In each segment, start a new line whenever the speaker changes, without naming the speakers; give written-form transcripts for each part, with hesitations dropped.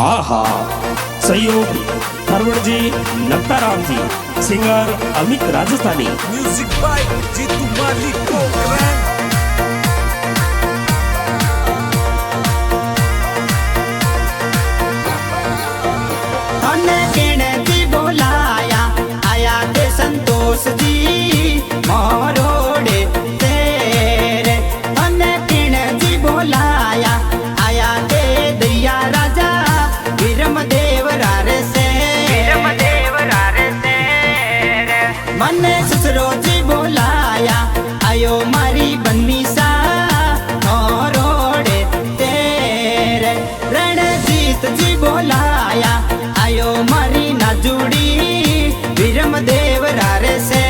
आहा सहयोग Tharwad ji Naktaram ji singer Amit Rajasthani
music by Jitu Malik program
बोलाया आया ते संतोष जी मोरोड़े तेरे जी बोलाया आया ते दैया राजा विरम देवरार से मन ससुरो जी बोलाया आयो मारी बन्नी सा मोरोड़े तेरे रणजीत जी बोलाया आयो मारी नाजुड़ी विरम देवरार से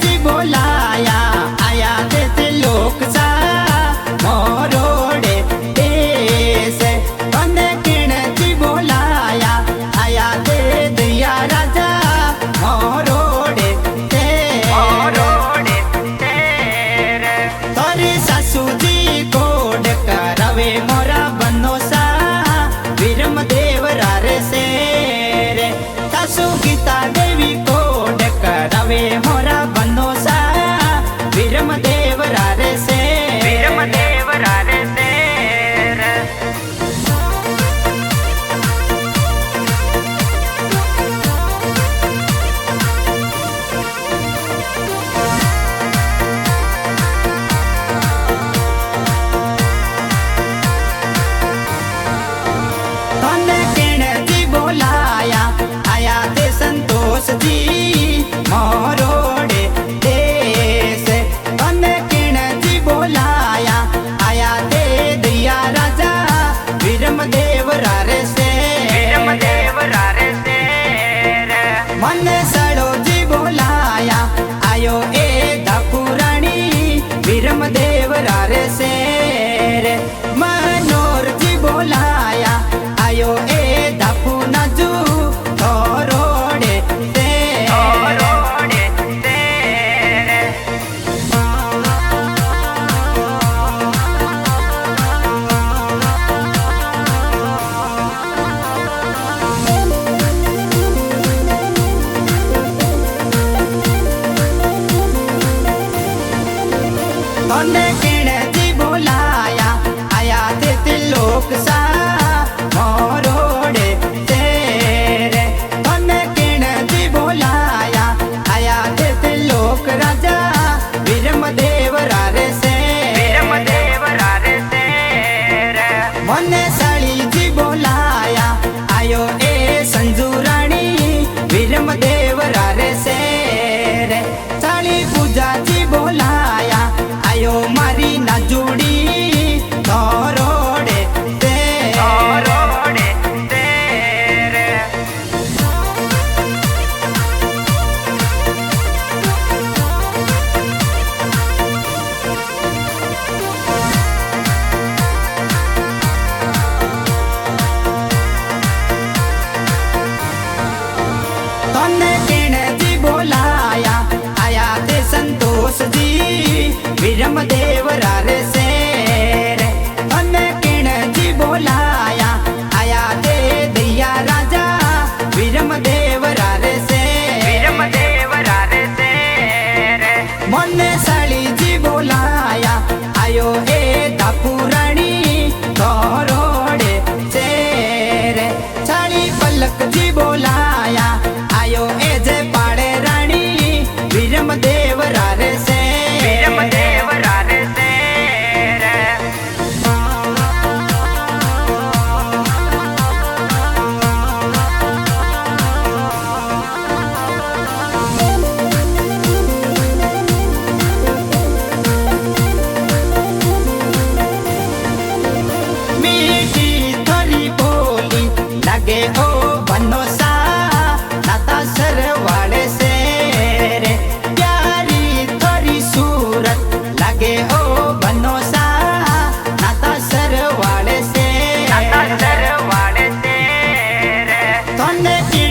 जी बोलाया आया देते लोक सा मोरोड़े देश जी बोलाया आया दे दिया राजा मोरोड़े तोरी सासू जी कोड करवे मोरा बनो सा विरम देवरार से सासू गीता देवी कोड करवे मोरा बनो सा विरम देवरार से जी बोलाया आया ते संतोष जी मोरोड़े देश जी बोलाया आया ते दिया राजा विरम देवरार से मन सड़ो जी बोलाया आयो ए धापुरानी विरम देवरार से मनोर जी बोलाया आयो ए धापू नाजू थोरोड़े जी बोलाया आया ते लोक सा मोरोड़े तेरे जी बोलाया आया ते लोक राजा विरम देवरार से मन साड़ी जी बोलाया आयो ए संजू रानी विरम देवरार से साड़ी पूजा जी बोलाया आयो मारी नाजुड़ी थोरोड़े तेरे તને